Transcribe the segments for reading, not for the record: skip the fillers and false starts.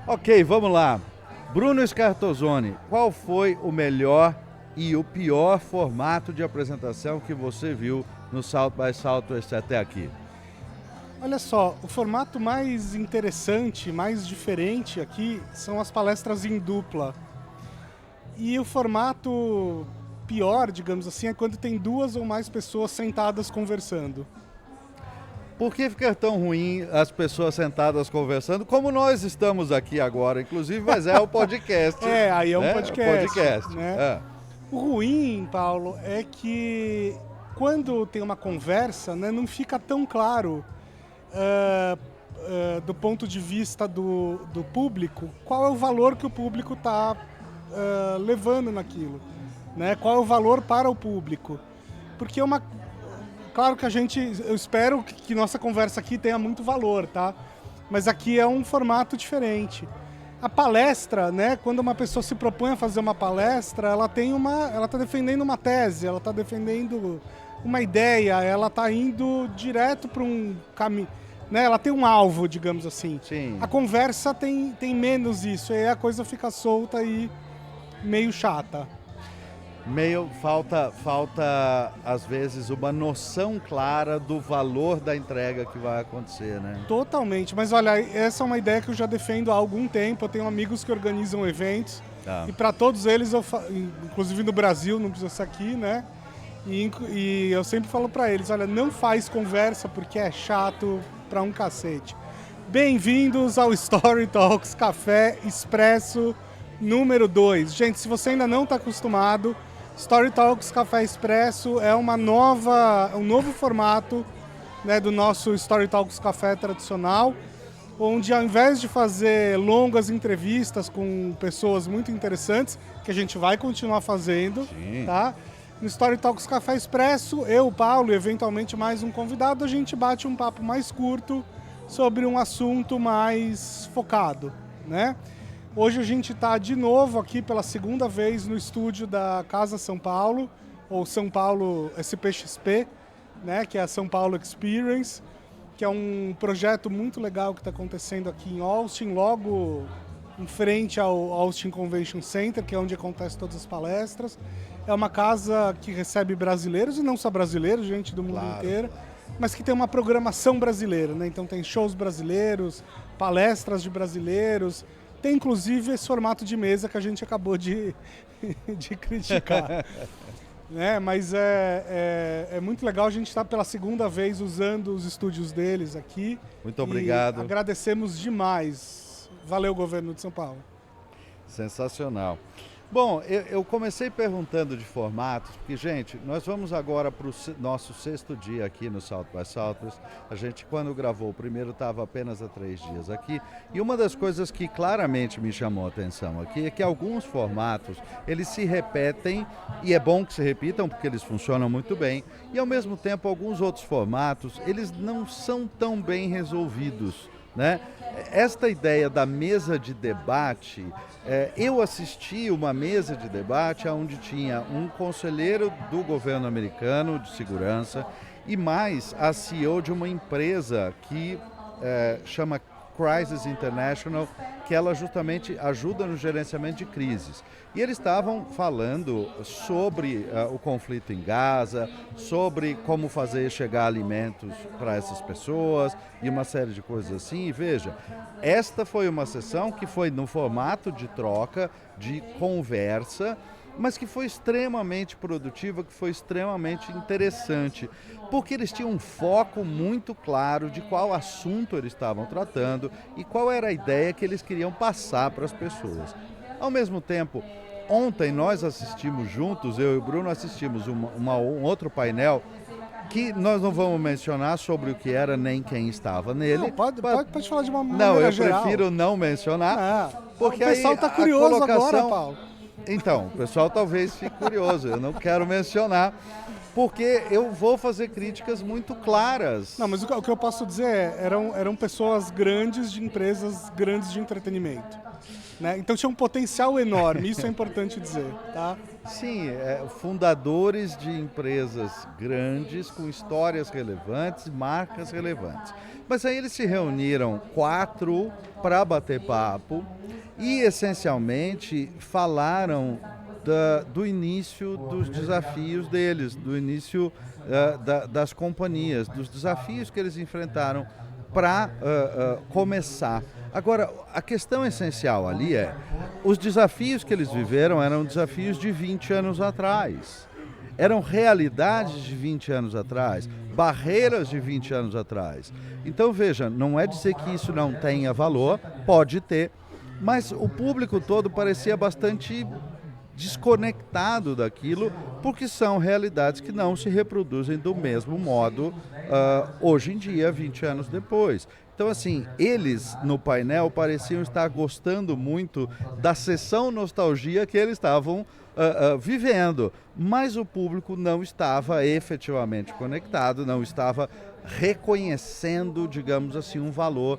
Ok, vamos lá. Bruno Scartozoni, qual foi o melhor e o pior formato de apresentação que você viu no South by Southwest até aqui? Olha só, o formato mais interessante, mais diferente aqui são as palestras em dupla. E o formato pior, digamos assim, é quando tem duas ou mais pessoas sentadas conversando. Por que ficar tão ruim as pessoas sentadas conversando, como nós estamos aqui agora, inclusive, mas é o podcast. Aí é um né? podcast. Né? É. O ruim, Paulo, é que quando tem uma conversa, né, não fica tão claro do ponto de vista do público qual é o valor que o público está levando naquilo. Né? Qual é o valor para o público. Porque claro que eu espero que nossa conversa aqui tenha muito valor, tá? Mas aqui é um formato diferente. A palestra, né, quando uma pessoa se propõe a fazer uma palestra, ela está defendendo uma tese, ela está defendendo uma ideia, ela está indo direto para um caminho, né? Ela tem um alvo, digamos assim. Sim. A conversa tem menos isso, aí a coisa fica solta e meio chata. Falta às vezes uma noção clara do valor da entrega que vai acontecer, né? Totalmente, mas olha, essa é uma ideia que eu já defendo há algum tempo. Eu tenho amigos que organizam eventos e para todos eles, inclusive no Brasil, não precisa ser aqui, né? E eu sempre falo para eles, olha, não faz conversa porque é chato pra um cacete. Bem-vindos ao Story Talks Café Expresso número 2. Gente, se você ainda não está acostumado, Story Talks Café Expresso é um novo formato, né, do nosso Story Talks Café tradicional, onde ao invés de fazer longas entrevistas com pessoas muito interessantes, que a gente vai continuar fazendo, Sim. Tá? No Story Talks Café Expresso, eu, o Paulo e eventualmente mais um convidado, a gente bate um papo mais curto sobre um assunto mais focado, né? Hoje a gente está de novo aqui pela segunda vez no estúdio da Casa São Paulo, ou São Paulo SPXP, né, que é a São Paulo Experience, que é um projeto muito legal que está acontecendo aqui em Austin, logo em frente ao Austin Convention Center, que é onde acontecem todas as palestras. É uma casa que recebe brasileiros, e não só brasileiros, gente do mundo inteiro, mas que tem uma programação brasileira, né? Então tem shows brasileiros, palestras de brasileiros. Tem inclusive esse formato de mesa que a gente acabou de criticar. Né? Mas é muito legal, a gente estar pela segunda vez usando os estúdios deles aqui. Muito obrigado. E agradecemos demais. Valeu, governo de São Paulo. Sensacional. Bom, eu comecei perguntando de formatos, porque, gente, nós vamos agora para o nosso 6º dia aqui no South by Southwest. A gente, quando gravou o primeiro, estava apenas há 3 dias aqui. E uma das coisas que claramente me chamou a atenção aqui é que alguns formatos, eles se repetem, e é bom que se repitam, porque eles funcionam muito bem. E, ao mesmo tempo, alguns outros formatos, eles não são tão bem resolvidos, né? Esta ideia da mesa de debate, eu assisti uma mesa de debate onde tinha um conselheiro do governo americano de segurança e mais a CEO de uma empresa que chama Crisis International, que ela justamente ajuda no gerenciamento de crises. E eles estavam falando sobre o conflito em Gaza, sobre como fazer chegar alimentos para essas pessoas e uma série de coisas assim. E veja, esta foi uma sessão que foi no formato de troca, de conversa, mas que foi extremamente produtiva, que foi extremamente interessante, porque eles tinham um foco muito claro de qual assunto eles estavam tratando e qual era a ideia que eles queriam passar para as pessoas. Ao mesmo tempo, ontem nós assistimos juntos, eu e o Bruno assistimos um outro painel que nós não vamos mencionar sobre o que era nem quem estava nele. Não, pode falar de uma maneira Não, eu geral. prefiro não mencionar, porque o pessoal está curioso agora, Paulo. Então, o pessoal talvez fique curioso, eu não quero mencionar, porque eu vou fazer críticas muito claras. Não, mas o que eu posso dizer eram pessoas grandes de empresas grandes de entretenimento. né? Então tinha um potencial enorme, isso é importante dizer, tá? Sim, fundadores de empresas grandes com histórias relevantes, marcas relevantes. Mas aí eles se reuniram 4 para bater papo e essencialmente falaram do início dos desafios deles, do início das companhias, dos desafios que eles enfrentaram para começar. Agora, a questão essencial ali os desafios que eles viveram eram desafios de 20 anos atrás. Eram realidades de 20 anos atrás, barreiras de 20 anos atrás. Então, veja, não é dizer que isso não tenha valor, pode ter, mas o público todo parecia bastante desconectado daquilo, porque são realidades que não se reproduzem do mesmo modo hoje em dia, 20 anos depois. Então, assim, eles no painel pareciam estar gostando muito da sessão nostalgia que eles estavam vivendo, mas o público não estava efetivamente conectado, não estava reconhecendo, digamos assim, um valor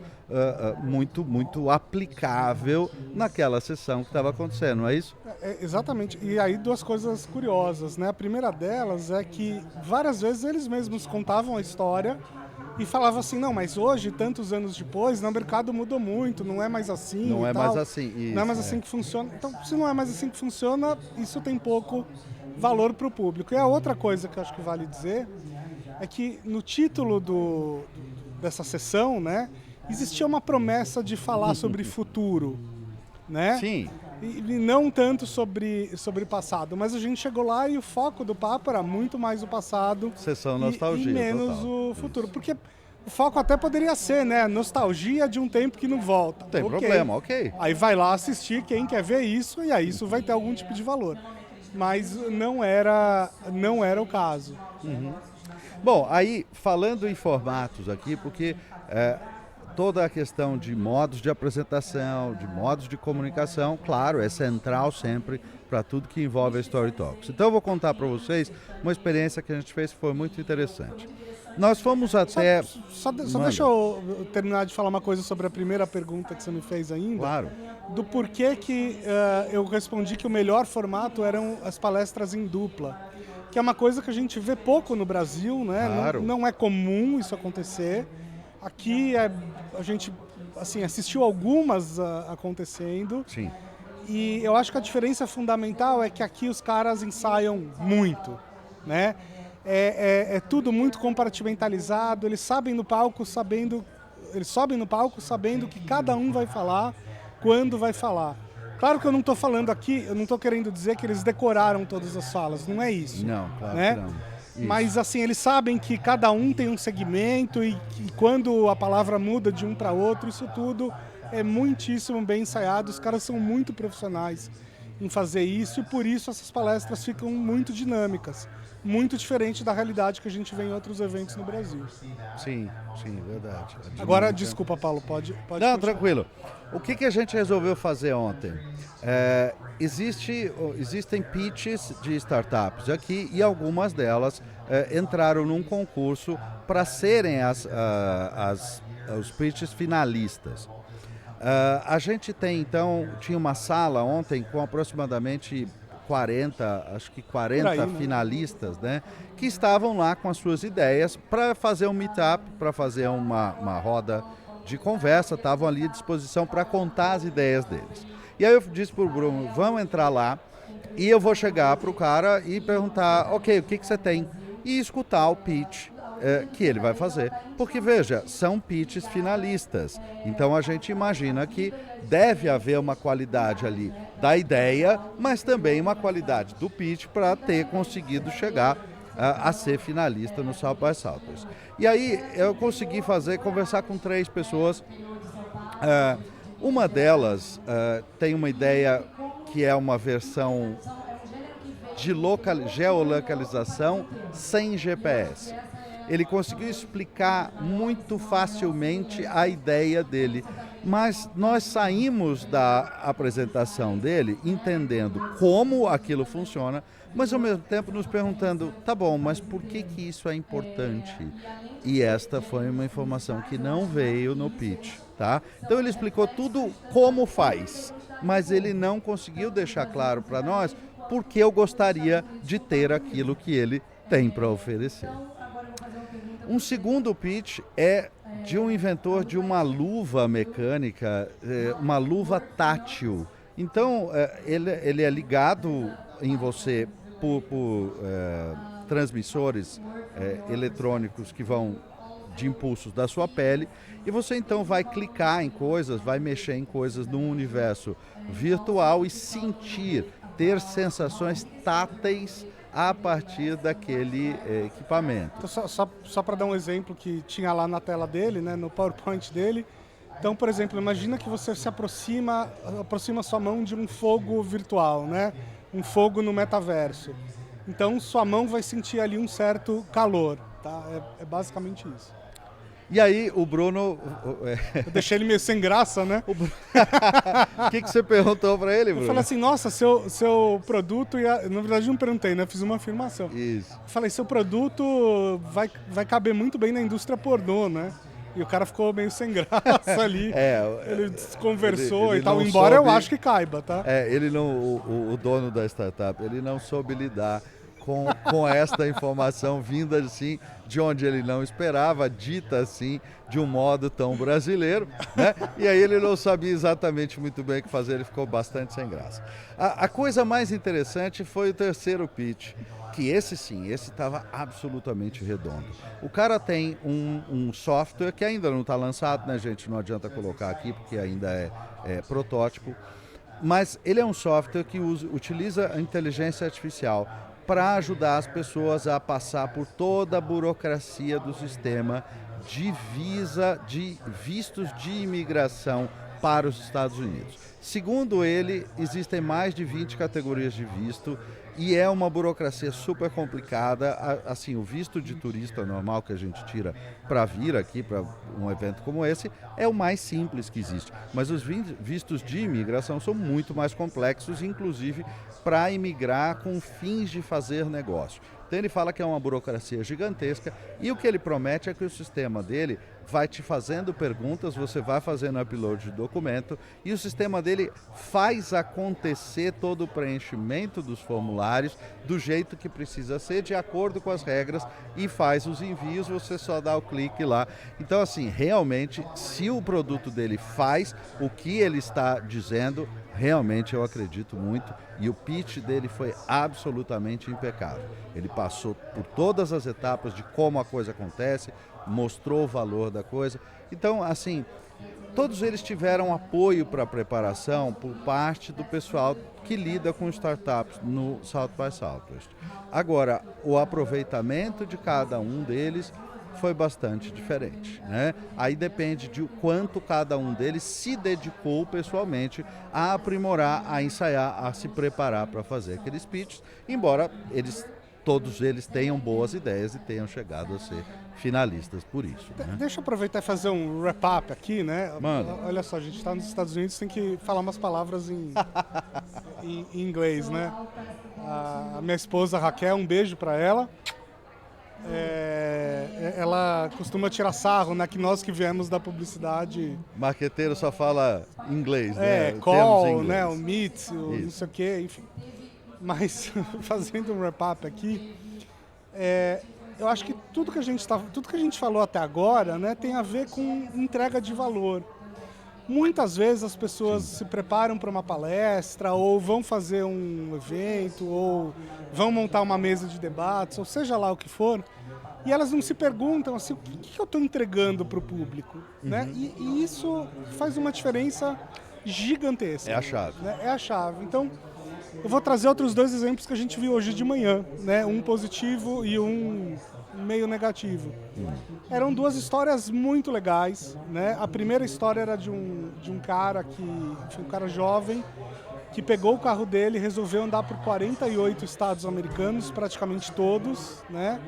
muito aplicável naquela sessão que estava acontecendo, não é isso? Exatamente. E aí 2 coisas curiosas, né? A primeira delas é que várias vezes eles mesmos contavam a história e falavam assim, não, mas hoje, tantos anos depois, o mercado mudou muito, não é mais assim. Não é tal. mais assim. Isso, não é mais assim que funciona. Então, se não é mais assim que funciona, isso tem pouco valor para o público. E a outra coisa que eu acho que vale dizer é que no título dessa sessão, né, existia uma promessa de falar sobre futuro, né? Sim. E não tanto sobre passado, mas a gente chegou lá e o foco do papo era muito mais o passado. Sessão nostalgia, e menos total. o futuro. Porque o foco até poderia ser, né? Nostalgia de um tempo que não volta. Tem problema, ok. Aí vai lá assistir quem quer ver isso e aí isso vai ter algum tipo de valor. Mas não era o caso. Uhum. Bom, aí falando em formatos aqui, porque toda a questão de modos de apresentação, de modos de comunicação, claro, é central sempre para tudo que envolve a Story Talks. Então eu vou contar para vocês uma experiência que a gente fez que foi muito interessante. Nós fomos até... Só deixa eu terminar de falar uma coisa sobre a primeira pergunta que você me fez ainda. Claro. Do porquê que eu respondi que o melhor formato eram as palestras em dupla. Que é uma coisa que a gente vê pouco no Brasil, né? Claro. Não é comum isso acontecer. Aqui a gente assim, assistiu algumas acontecendo. Sim. E eu acho que a diferença fundamental é que aqui os caras ensaiam muito, né? É tudo muito compartimentalizado, eles sobem no palco sabendo que cada um vai falar, quando vai falar. Claro que eu não estou falando aqui, eu não estou querendo dizer que eles decoraram todas as falas, não é isso. Não, claro né? que não. Isso. Mas assim, eles sabem que cada um tem um segmento e quando a palavra muda de um para outro, isso tudo é muitíssimo bem ensaiado, os caras são muito profissionais em fazer isso e por isso essas palestras ficam muito dinâmicas, muito diferente da realidade que a gente vê em outros eventos no Brasil. Sim, verdade. Agora, desculpa, Paulo, pode Não, continuar. tranquilo. O que a gente resolveu fazer ontem? Existem pitches de startups aqui e algumas delas entraram num concurso para serem os pitches finalistas. A gente tinha uma sala ontem com aproximadamente 40 aí, né? finalistas, né, que estavam lá com as suas ideias para fazer um meetup, para fazer uma roda de conversa, estavam ali à disposição para contar as ideias deles. E aí eu disse para o Bruno, vamos entrar lá e eu vou chegar para o cara e perguntar, ok, o que você tem? E escutar o pitch que ele vai fazer. Porque, veja, são pitches finalistas. Então a gente imagina que deve haver uma qualidade ali da ideia, mas também uma qualidade do pitch para ter conseguido chegar a ser finalista no South by Southwest. E aí eu consegui conversar com 3 pessoas. Uma delas tem uma ideia que é uma versão de geolocalização sem GPS. Ele conseguiu explicar muito facilmente a ideia dele, mas nós saímos da apresentação dele entendendo como aquilo funciona, mas ao mesmo tempo nos perguntando, tá bom, mas por que isso é importante? E esta foi uma informação que não veio no pitch, tá? Então ele explicou tudo como faz, mas ele não conseguiu deixar claro para nós por que eu gostaria de ter aquilo que ele tem para oferecer. Um segundo pitch é de um inventor de uma luva mecânica, uma luva tátil. Então, ele é ligado em você por transmissores eletrônicos que vão de impulsos da sua pele, e você então vai clicar em coisas, vai mexer em coisas no universo virtual e sentir, ter sensações táteis a partir daquele equipamento. Então, só para dar um exemplo que tinha lá na tela dele, né, no PowerPoint dele. Então, por exemplo, imagina que você se aproxima sua mão de um fogo virtual, né? Um fogo no metaverso. Então, sua mão vai sentir ali um certo calor, tá? É basicamente isso. E aí, o Bruno... Eu deixei ele meio sem graça, né? O que você perguntou para ele, Bruno? Eu falei assim, nossa, seu produto... Na verdade, não perguntei, né? Fiz uma afirmação. Isso. Eu falei, seu produto vai caber muito bem na indústria pornô, né? E o cara ficou meio sem graça ali. Ele desconversou e tal, embora eu acho que caiba, tá? Ele não, o dono da startup, ele não soube lidar com esta informação vinda assim de onde ele não esperava, dita assim de um modo tão brasileiro, né? E aí ele não sabia exatamente muito bem o que fazer, ele ficou bastante sem graça. A coisa mais interessante foi o terceiro pitch, que esse estava absolutamente redondo. O cara tem um software que ainda não está lançado, né, gente? Não adianta colocar aqui porque ainda é protótipo, mas ele é um software que utiliza a inteligência artificial para ajudar as pessoas a passar por toda a burocracia do sistema de vistos de imigração para os Estados Unidos. Segundo ele, existem mais de 20 categorias de visto e é uma burocracia super complicada. Assim, o visto de turista normal que a gente tira para vir aqui para um evento como esse é o mais simples que existe. Mas os vistos de imigração são muito mais complexos, inclusive para imigrar com fins de fazer negócio. Então ele fala que é uma burocracia gigantesca e o que ele promete é que o sistema dele vai te fazendo perguntas, você vai fazendo upload de documento e o sistema dele faz acontecer todo o preenchimento dos formulários do jeito que precisa ser, de acordo com as regras, e faz os envios, você só dá o clique lá. Então assim, realmente, se o produto dele faz o que ele está dizendo, realmente eu acredito muito, e o pitch dele foi absolutamente impecável. Ele passou por todas as etapas de como a coisa acontece, mostrou o valor da coisa. Então, assim, todos eles tiveram apoio para a preparação por parte do pessoal que lida com startups no South by Southwest. Agora, o aproveitamento de cada um deles foi bastante diferente, né? Aí depende de quanto cada um deles se dedicou pessoalmente a aprimorar, a ensaiar, a se preparar para fazer aqueles pitches, embora todos eles tenham boas ideias e tenham chegado a ser finalistas por isso, né? Deixa eu aproveitar e fazer um wrap-up aqui, né? Mano. Olha só, a gente está nos Estados Unidos, tem que falar umas palavras em inglês, né? A minha esposa Raquel, um beijo para ela. Ela costuma tirar sarro, né? Que nós que viemos da publicidade... Marqueteiro só fala inglês, né? Call, né? O meet, o não sei o quê, enfim. Mas, fazendo um wrap-up aqui, eu acho que tudo que a gente falou até agora, né, tem a ver com entrega de valor. Muitas vezes as pessoas se preparam para uma palestra, ou vão fazer um evento, ou vão montar uma mesa de debates, ou seja lá o que for, e elas não se perguntam assim, o que eu estou entregando para o público? Né? E isso faz uma diferença gigantesca. É a chave. Né? É a chave. Então, eu vou trazer outros dois exemplos que a gente viu hoje de manhã, né? Um positivo e um meio negativo. Eram duas histórias muito legais, né? A primeira história era de um cara um cara jovem, que pegou o carro dele e resolveu andar por 48 estados americanos, praticamente todos, né?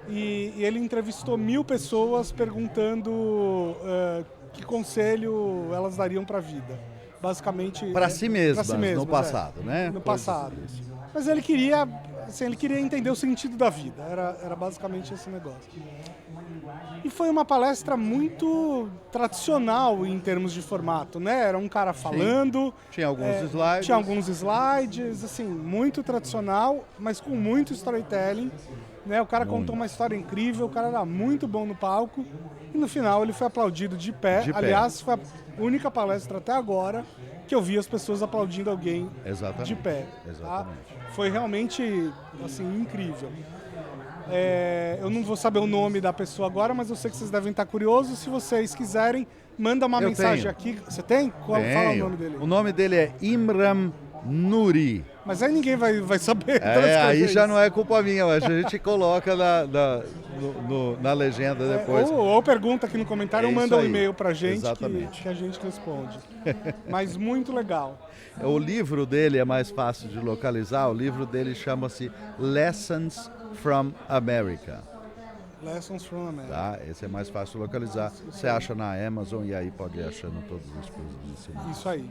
E ele entrevistou 1000 pessoas perguntando que conselho elas dariam para a vida. Basicamente... Para si mesmas, no passado, né? No passado. Mas ele queria entender o sentido da vida. Era basicamente esse negócio. E foi uma palestra muito tradicional em termos de formato, né? Era um cara falando. Tinha alguns slides. Tinha alguns slides, assim, muito tradicional, mas com muito storytelling. Né? O cara contou uma história incrível, o cara era muito bom no palco. E no final ele foi aplaudido de pé. Aliás, foi a única palestra até agora que eu vi as pessoas aplaudindo alguém de pé. Tá? Foi realmente, assim, incrível. Eu não vou saber o nome da pessoa agora, mas eu sei que vocês devem estar curiosos. Se vocês quiserem, manda uma mensagem aqui. Você tem? Fala o nome dele. O nome dele é Imran Nuri. Mas aí ninguém vai saber. Aí já não é culpa minha, mas a gente coloca na legenda depois. Ou pergunta aqui no comentário ou manda um e-mail pra gente que a gente responde. Mas muito legal. O livro dele é mais fácil de localizar. O livro dele chama-se Lessons from America. Lessons from America. Tá? Esse é mais fácil de localizar. Você acha na Amazon e aí pode ir achando todas as coisas em cima. Isso aí.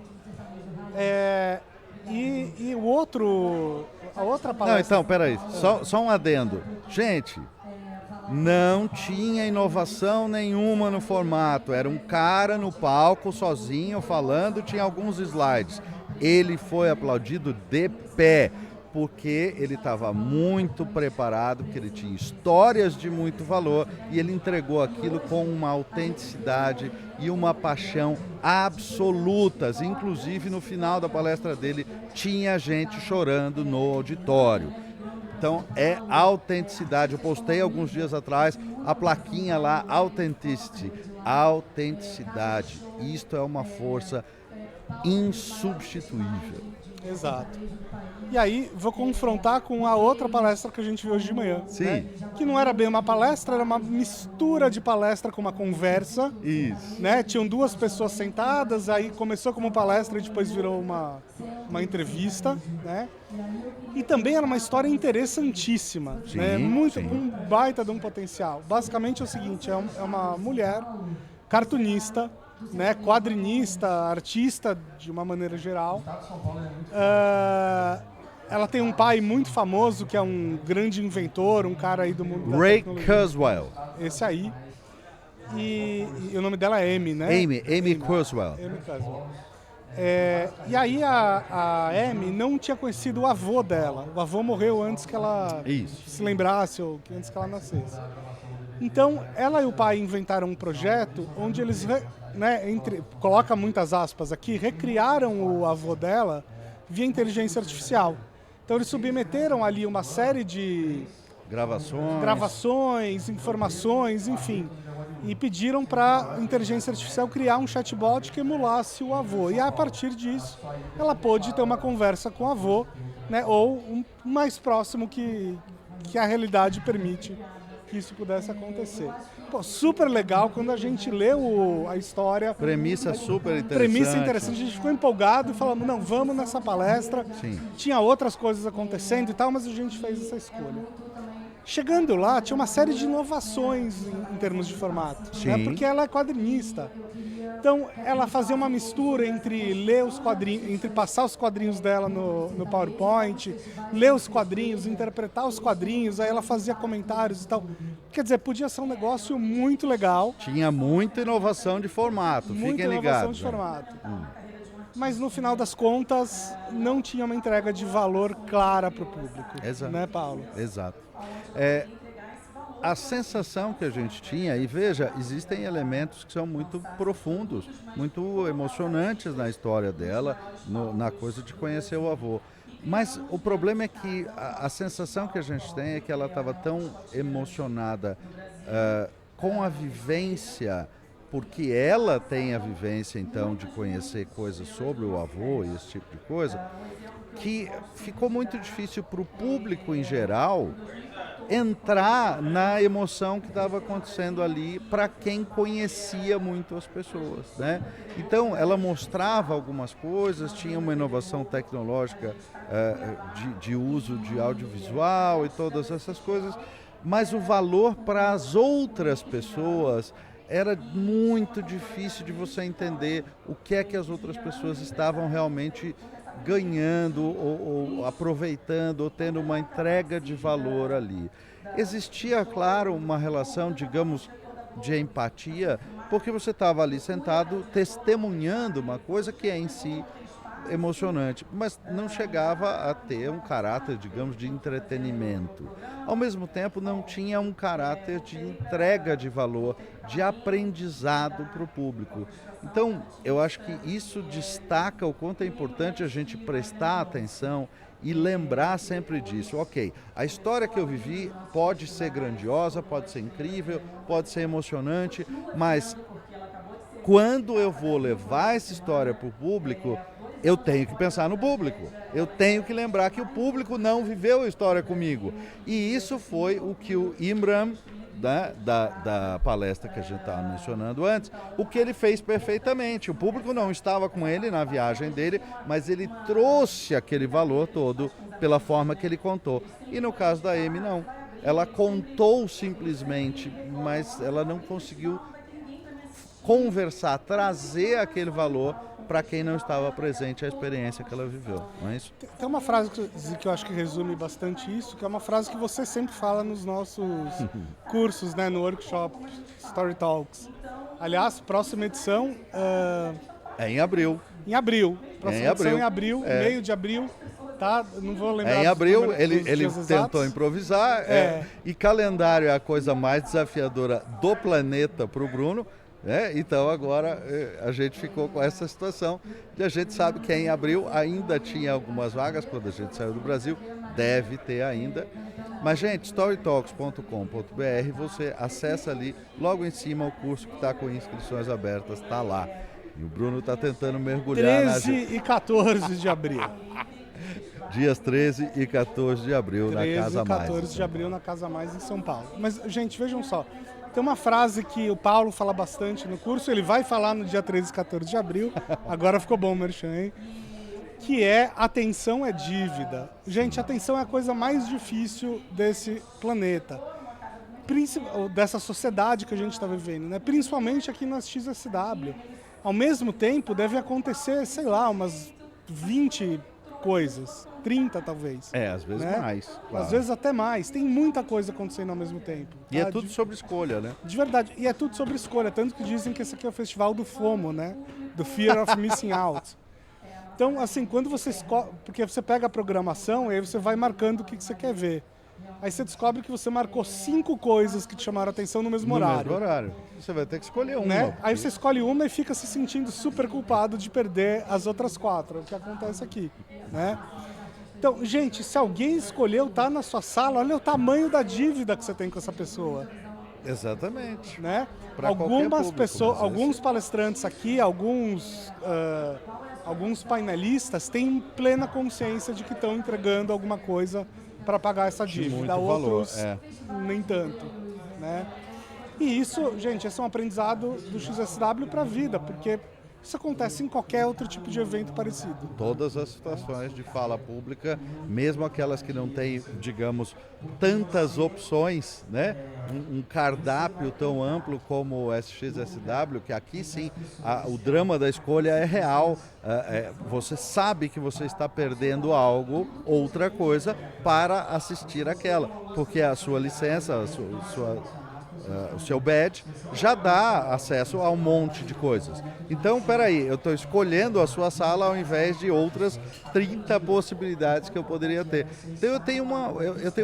E o outro... A outra palestra... Não, então, peraí. Só um adendo. Gente, não tinha inovação nenhuma no formato. Era um cara no palco, sozinho, falando, tinha alguns slides. Ele foi aplaudido de pé, porque ele estava muito preparado, porque ele tinha histórias de muito valor e ele entregou aquilo com uma autenticidade e uma paixão absolutas. Inclusive, no final da palestra dele, tinha gente chorando no auditório. Então, é autenticidade. Eu postei alguns dias atrás a plaquinha lá, Authenticity. Autenticidade. Isto é uma força insubstituível. Exato. E aí, vou confrontar com a outra palestra que a gente viu hoje de manhã. Sim. Né? Que não era bem uma palestra, era uma mistura de palestra com uma conversa. Isso. Né? Tinham duas pessoas sentadas, aí começou como palestra e depois virou uma entrevista. Né? E também era uma história interessantíssima. Sim, né? Muito, sim. um baita de um potencial. Basicamente é o seguinte, é uma mulher cartunista, né, quadrinista, artista de uma maneira geral. Ela tem um pai muito famoso que é um grande inventor, um cara aí do mundo da Ray tecnologia. Kurzweil. Esse aí. E o nome dela é Amy, né? Amy Kurzweil. Amy Kurzweil. E aí a Amy não tinha conhecido o avô dela. O avô morreu antes que ela se lembrasse ou antes que ela nascesse. Então, ela e o pai inventaram um projeto onde eles, coloca muitas aspas aqui, recriaram o avô dela via inteligência artificial. Então, eles submeteram ali uma série de gravações, informações, enfim, e pediram para a inteligência artificial criar um chatbot que emulasse o avô. E a partir disso, ela pôde ter uma conversa com o avô, né, ou um mais próximo que a realidade permite que isso pudesse acontecer. Pô, super legal, quando a gente leu a história... Premissa super interessante. Premissa interessante, a gente ficou empolgado e falamos, não, vamos nessa palestra. Sim. Tinha outras coisas acontecendo e tal, mas a gente fez essa escolha. Chegando lá, tinha uma série de inovações em termos de formato, né? Porque ela é quadrinista. Então, ela fazia uma mistura entre ler os quadrinhos, entre passar os quadrinhos dela no PowerPoint, ler os quadrinhos, interpretar os quadrinhos, aí ela fazia comentários e tal. Quer dizer, podia ser um negócio muito legal. Tinha muita inovação de formato, fiquem ligados. Muita inovação de formato. Mas no final das contas, não tinha uma entrega de valor clara para o público. Exato. Né, Paulo? Exato. A sensação que a gente tinha, e veja, existem elementos que são muito profundos, muito emocionantes na história dela, na coisa de conhecer o avô. Mas o problema é que a sensação que a gente tem é que ela estava tão emocionada com a vivência, porque ela tem a vivência, então, de conhecer coisas sobre o avô e esse tipo de coisa, que ficou muito difícil para o público em geral entrar na emoção que estava acontecendo ali para quem conhecia muito as pessoas, né? Então, ela mostrava algumas coisas, tinha uma inovação tecnológica de uso de audiovisual e todas essas coisas, mas o valor para as outras pessoas era muito difícil de você entender o que é que as outras pessoas estavam realmente ganhando ou aproveitando ou tendo uma entrega de valor ali. Existia, claro, uma relação, digamos, de empatia, porque você estava ali sentado testemunhando uma coisa que é em si emocionante, mas não chegava a ter um caráter, digamos, de entretenimento. Ao mesmo tempo, não tinha um caráter de entrega de valor, de aprendizado para o público. Então, eu acho que isso destaca o quanto é importante a gente prestar atenção e lembrar sempre disso. Ok, a história que eu vivi pode ser grandiosa, pode ser incrível, pode ser emocionante, mas quando eu vou levar essa história para o público, eu tenho que pensar no público. Eu tenho que lembrar que o público não viveu a história comigo. E isso foi o que o Imran, né, da palestra que a gente estava mencionando antes, o que ele fez perfeitamente. O público não estava com ele na viagem dele, mas ele trouxe aquele valor todo pela forma que ele contou. E no caso da Amy, não. Ela contou simplesmente, mas ela não conseguiu conversar, trazer aquele valor para quem não estava presente à experiência que ela viveu, não é isso? Tem uma frase que eu acho que resume bastante isso, que é uma frase que você sempre fala nos nossos cursos, né, no workshop Story Talks. Aliás, próxima edição é em abril. Em abril. Próxima edição em abril, meio de abril. Tá? Não vou lembrar. Em abril, ele tentou improvisar, e calendário é a coisa mais desafiadora do planeta para o Bruno. Então agora a gente ficou com essa situação e a gente sabe que em abril ainda tinha algumas vagas quando a gente saiu do Brasil, deve ter ainda. Mas, gente, storytalks.com.br, você acessa ali, logo em cima o curso que está com inscrições abertas, está lá. E o Bruno está tentando mergulhar 13 e 14 de abril. Dias 13 e 14 de abril na Casa Mais. 14 de abril na Casa Mais em São Paulo. Mas, gente, vejam só. Tem uma frase que o Paulo fala bastante no curso, ele vai falar no dia 13 e 14 de abril, agora ficou bom o merchan, hein? Que é atenção é dívida. Gente, atenção é a coisa mais difícil desse planeta, dessa sociedade que a gente está vivendo, né? Principalmente aqui na XSW. Ao mesmo tempo, deve acontecer, sei lá, umas 20 coisas, 30 talvez. Às vezes mais. Claro. Às vezes até mais. Tem muita coisa acontecendo ao mesmo tempo. E é tudo sobre escolha, né? De verdade. E é tudo sobre escolha. Tanto que dizem que esse aqui é o festival do FOMO, né? Do Fear of Missing Out. Então, assim, quando você escolhe... Porque você pega a programação e aí você vai marcando o que você quer ver. Aí você descobre que você marcou 5 coisas que te chamaram a atenção no mesmo horário. No mesmo horário. Você vai ter que escolher uma. Né? Aí você escolhe uma e fica se sentindo super culpado de perder as outras 4. É o que acontece aqui, né? Então, gente, se alguém escolheu estar na sua sala, olha o tamanho da dívida que você tem com essa pessoa. Exatamente. Né? Algumas pessoas, alguns palestrantes aqui, alguns painelistas têm plena consciência de que estão entregando alguma coisa para pagar essa dívida. Outros, nem tanto. Né? E isso, gente, esse é um aprendizado do XSW para a vida, porque isso acontece em qualquer outro tipo de evento parecido. Todas as situações de fala pública, mesmo aquelas que não têm, digamos, tantas opções, né? Um cardápio tão amplo como o SXSW, que aqui sim, o drama da escolha é real. Você sabe que você está perdendo algo, outra coisa, para assistir aquela, porque a sua licença, o seu badge já dá acesso a um monte de coisas. Então, peraí, eu estou escolhendo a sua sala ao invés de outras 30 possibilidades que eu poderia ter. Então eu tenho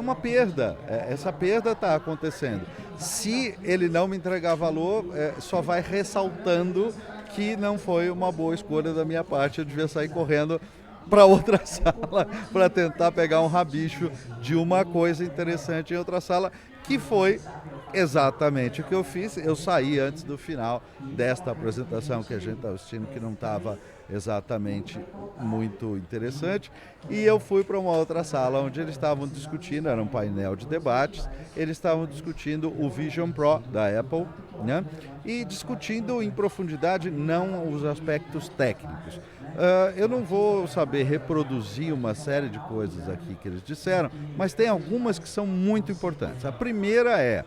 uma perda. Essa perda está acontecendo. Se ele não me entregar valor, só vai ressaltando que não foi uma boa escolha da minha parte. Eu devia sair correndo para outra sala para tentar pegar um rabicho de uma coisa interessante em outra sala, que foi exatamente o que eu fiz. Eu saí antes do final desta apresentação que a gente estava assistindo, que não estava exatamente muito interessante, e eu fui para uma outra sala onde eles estavam discutindo, era um painel de debates, eles estavam discutindo o Vision Pro da Apple, né? E discutindo em profundidade não os aspectos técnicos. Eu não vou saber reproduzir uma série de coisas aqui que eles disseram, mas tem algumas que são muito importantes. A primeira é: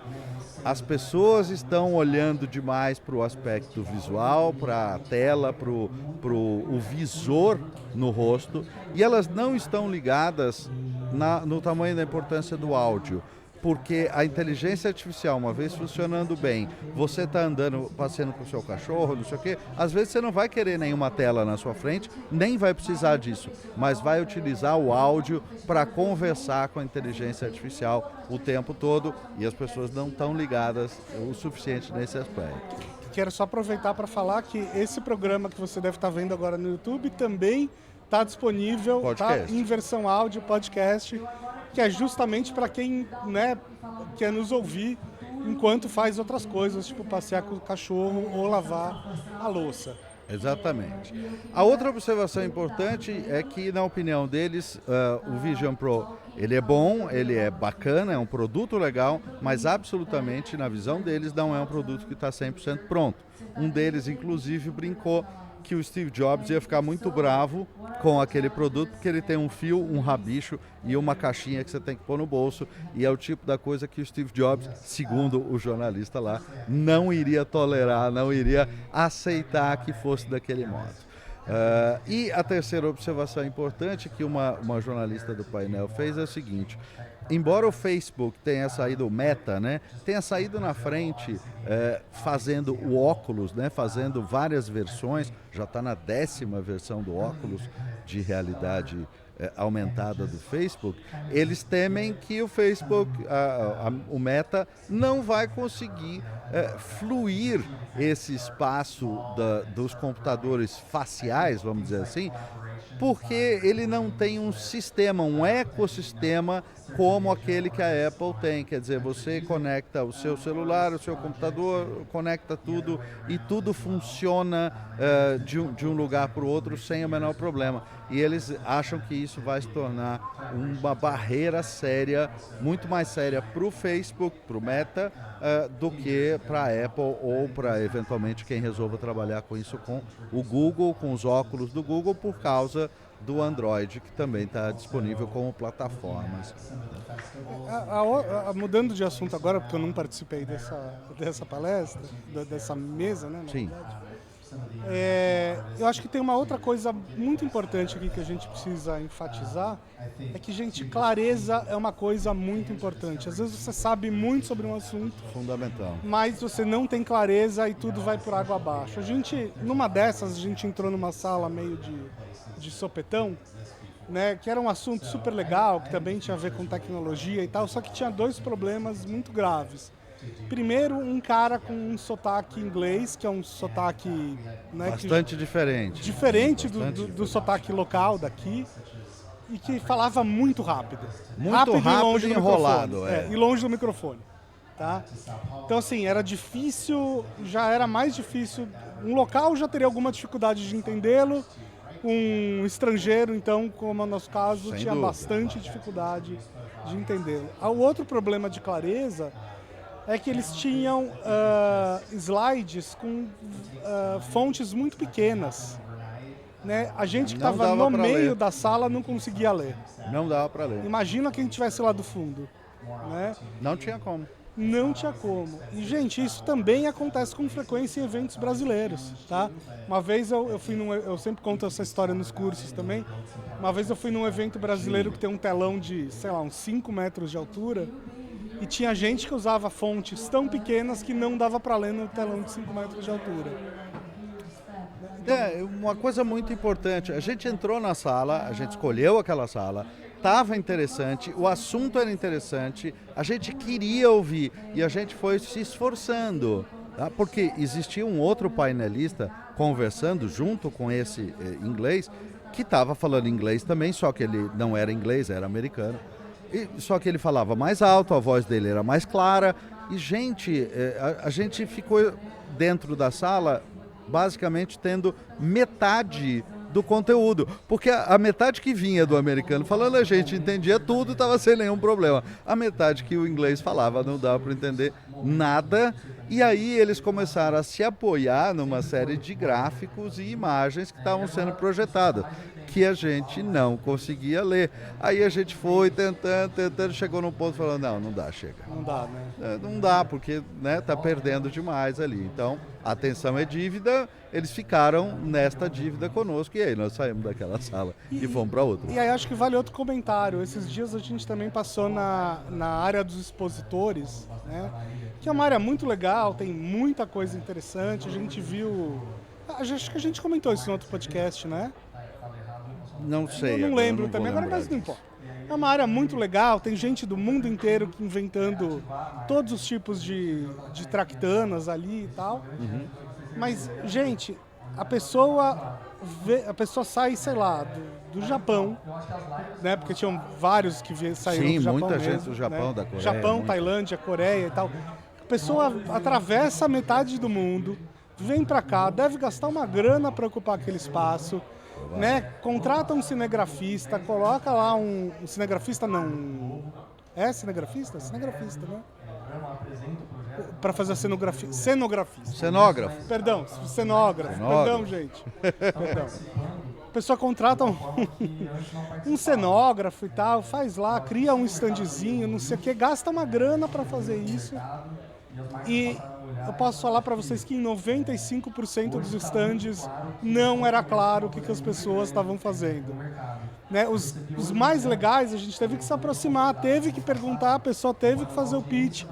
as pessoas estão olhando demais para o aspecto visual, para a tela, para o visor no rosto, e elas não estão ligadas no tamanho da importância do áudio. porque a inteligência artificial, uma vez funcionando bem, você está andando, passeando com o seu cachorro, não sei o quê, às vezes você não vai querer nenhuma tela na sua frente, nem vai precisar disso, mas vai utilizar o áudio para conversar com a inteligência artificial o tempo todo e as pessoas não estão ligadas o suficiente nesse aspecto. Quero só aproveitar para falar que esse programa que você deve estar vendo agora no YouTube também está disponível, tá, em versão áudio, podcast, que é justamente para quem, né, quer nos ouvir enquanto faz outras coisas, tipo passear com o cachorro ou lavar a louça. Exatamente. A outra observação importante é que, na opinião deles, o Vision Pro, ele é bom, ele é bacana, é um produto legal, mas absolutamente, na visão deles, não é um produto que está 100% pronto. Um deles, inclusive, brincou que o Steve Jobs ia ficar muito bravo com aquele produto, porque ele tem um fio, um rabicho e uma caixinha que você tem que pôr no bolso, e é o tipo da coisa que o Steve Jobs, segundo o jornalista lá, não iria tolerar, não iria aceitar que fosse daquele modo. E a terceira observação importante que uma jornalista do painel fez é o seguinte: embora o Facebook tenha saído, o Meta, né, tenha saído na frente fazendo o óculos, né, fazendo várias versões, já está na 10ª versão do óculos de realidade aumentada do Facebook, eles temem que o Facebook, o Meta, não vai conseguir fluir esse espaço dos computadores faciais, vamos dizer assim, porque ele não tem um sistema, um ecossistema como aquele que a Apple tem. Quer dizer, você conecta o seu celular, o seu computador, conecta tudo e tudo funciona de um lugar para o outro sem o menor problema. E eles acham que isso vai se tornar uma barreira séria, muito mais séria para o Facebook, para o Meta, do que para a Apple ou para, eventualmente, quem resolva trabalhar com isso com o Google, com os óculos do Google, por causa do Android, que também está disponível como plataformas. Mudando de assunto agora, porque eu não participei dessa palestra, dessa mesa, né? Sim. Eu acho que tem uma outra coisa muito importante aqui que a gente precisa enfatizar, é que, gente, clareza é uma coisa muito importante. Às vezes você sabe muito sobre um assunto, fundamental, mas você não tem clareza e tudo vai por água abaixo. Numa dessas, a gente entrou numa sala meio de sopetão, né, que era um assunto super legal, que também tinha a ver com tecnologia e tal, só que tinha 2 problemas muito graves. Primeiro, um cara com um sotaque inglês, que é um sotaque, né, bastante diferente. Diferente do sotaque local daqui, e que falava muito rápido. Muito rápido e enrolado. E longe do microfone. Tá? Então, assim, era difícil, já era mais difícil. Um local já teria alguma dificuldade de entendê-lo. Um estrangeiro, então, como é o nosso caso, tinha bastante dificuldade de entendê-lo. O outro problema de clareza é que eles tinham slides com fontes muito pequenas. Né? A gente que estava no meio da sala não conseguia ler. Não dava para ler. Imagina quem estivesse lá do fundo. Né? Não tinha como. Não tinha como. E, gente, isso também acontece com frequência em eventos brasileiros, tá? Uma vez eu sempre conto essa história nos cursos também. Uma vez eu fui num evento brasileiro que tem um telão de, sei lá, uns 5 metros de altura, e tinha gente que usava fontes tão pequenas que não dava para ler no telão de 5 metros de altura. Uma coisa muito importante, a gente entrou na sala, a gente escolheu aquela sala, estava interessante, o assunto era interessante, a gente queria ouvir e a gente foi se esforçando, tá? Porque existia um outro painelista conversando junto com esse inglês, que estava falando inglês também, só que ele não era inglês, era americano, só que ele falava mais alto, a voz dele era mais clara, e a gente ficou dentro da sala basicamente tendo metade do conteúdo, porque a metade que vinha do americano falando a gente entendia tudo, estava sem nenhum problema. A metade que o inglês falava não dava para entender nada, e aí eles começaram a se apoiar numa série de gráficos e imagens que estavam sendo projetadas. que a gente não conseguia ler. Aí a gente foi tentando, chegou num ponto falando, não dá, chega. Não dá, né? Não dá, porque tá perdendo demais ali. Então, a atenção é dívida, eles ficaram nesta dívida conosco e aí nós saímos daquela sala e fomos para outra. E aí acho que vale outro comentário. Esses dias a gente também passou na área dos expositores, né? Que é uma área muito legal, tem muita coisa interessante. A gente viu... Acho que a gente comentou isso em outro podcast, né? Não sei. Eu não lembro não também, agora lembrar mas não disso. importa. É uma área muito legal, tem gente do mundo inteiro inventando todos os tipos de tractanas ali e tal. Mas, gente, a pessoa sai, sei lá, do Japão, né? Porque tinham vários que saíram Sim, do Japão muita mesmo, gente do Japão, né? da Coreia. Japão, muito. Tailândia, Coreia e tal. A pessoa atravessa metade do mundo, vem pra cá, deve gastar uma grana para ocupar aquele espaço, né? Contrata um cinegrafista, coloca lá um cinegrafista não... É cinegrafista? Cinegrafista, né? Para fazer a cenografia. Cenógrafo. Perdão, cenógrafo. Perdão, gente. Perdão. A pessoa contrata um cenógrafo e tal, faz lá, cria um standzinho, não sei o que, gasta uma grana para fazer isso. E eu posso falar para vocês que em 95% dos stands não era claro o que as pessoas estavam fazendo. Né? Os mais legais a gente teve que se aproximar, teve que perguntar, a pessoa teve que fazer o pitch,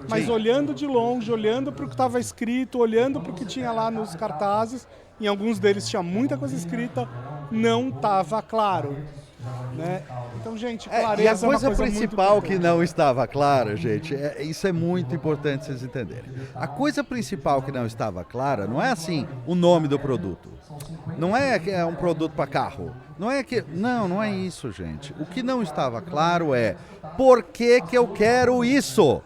mas Sim. olhando de longe, olhando para o que estava escrito, olhando para o que tinha lá nos cartazes, em alguns deles tinha muita coisa escrita, não estava claro. Né? Então, gente, clareza e a é uma coisa coisa principal muito que não estava clara, gente, isso é muito importante vocês entenderem. A coisa principal que não estava clara não é assim o nome do produto. Não é que é um produto para carro. Não é isso, gente. O que não estava claro é por que eu quero isso?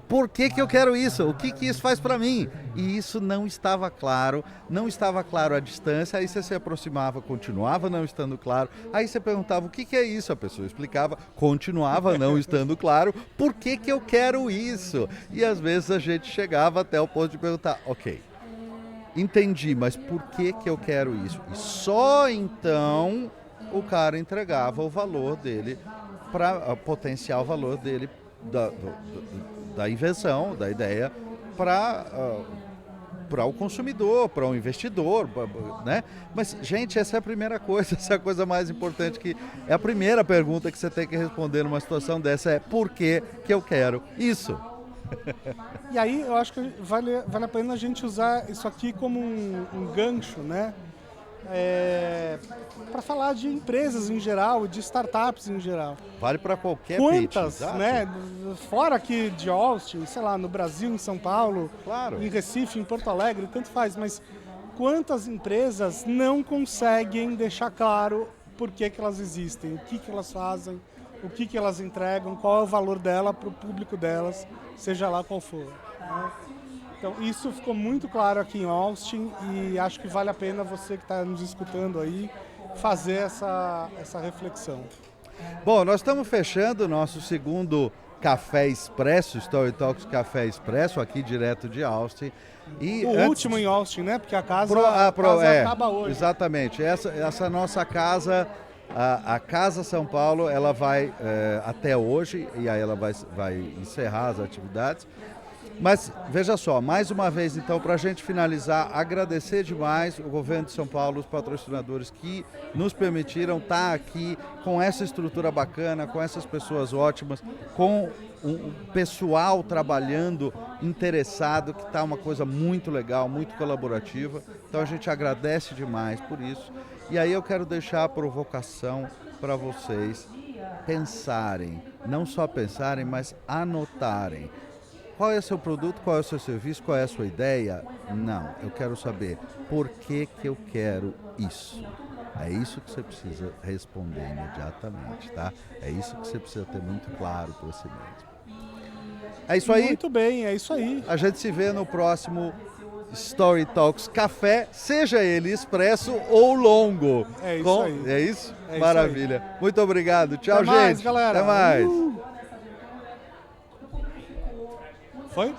Por que eu quero isso? O que isso faz para mim? E isso não estava claro a distância, aí você se aproximava, continuava não estando claro, aí você perguntava o que é isso, a pessoa explicava, continuava não estando claro, por que eu quero isso? E às vezes a gente chegava até o ponto de perguntar, ok, entendi, mas por que eu quero isso? E só então o cara entregava o valor dele, o potencial valor dele, da invenção, da ideia, para o consumidor, para o investidor, né? Mas, gente, essa é a primeira coisa, essa é a coisa mais importante, que é a primeira pergunta que você tem que responder numa situação dessa, é por que eu quero isso? E aí eu acho que vale a pena a gente usar isso aqui como um gancho, né? Para falar de empresas em geral, de startups em geral. Vale para qualquer Quantas, pitch, né? Fora aqui de Austin, sei lá, no Brasil, em São Paulo, Claro. em Recife, em Porto Alegre, tanto faz, mas quantas empresas não conseguem deixar claro por que elas existem, o que elas fazem, o que elas entregam, qual é o valor dela para o público delas, seja lá qual for. Né? Então, isso ficou muito claro aqui em Austin e acho que vale a pena você que está nos escutando aí fazer essa reflexão. Bom, nós estamos fechando o nosso segundo Café Expresso, Story Talks Café Expresso, aqui direto de Austin. E Último em Austin, né? Porque a casa acaba hoje. Exatamente. Essa nossa casa, a Casa São Paulo, ela vai até hoje e aí ela vai encerrar as atividades. Mas veja só, mais uma vez então, para a gente finalizar, agradecer demais o governo de São Paulo, os patrocinadores que nos permitiram estar aqui com essa estrutura bacana, com essas pessoas ótimas, com um pessoal trabalhando interessado, que está uma coisa muito legal, muito colaborativa. Então a gente agradece demais por isso. E aí eu quero deixar a provocação para vocês pensarem, não só pensarem, mas anotarem. Qual é o seu produto, qual é o seu serviço, qual é a sua ideia? Não, eu quero saber por que eu quero isso. É isso que você precisa responder imediatamente, tá? É isso que você precisa ter muito claro para si mesmo. É isso aí? Muito bem, é isso aí. A gente se vê no próximo Story Talks Café, seja ele expresso ou longo. É isso aí. É isso? É Maravilha. Isso aí. Muito obrigado. Tchau, Até gente. mais, galera. Até mais. Foi?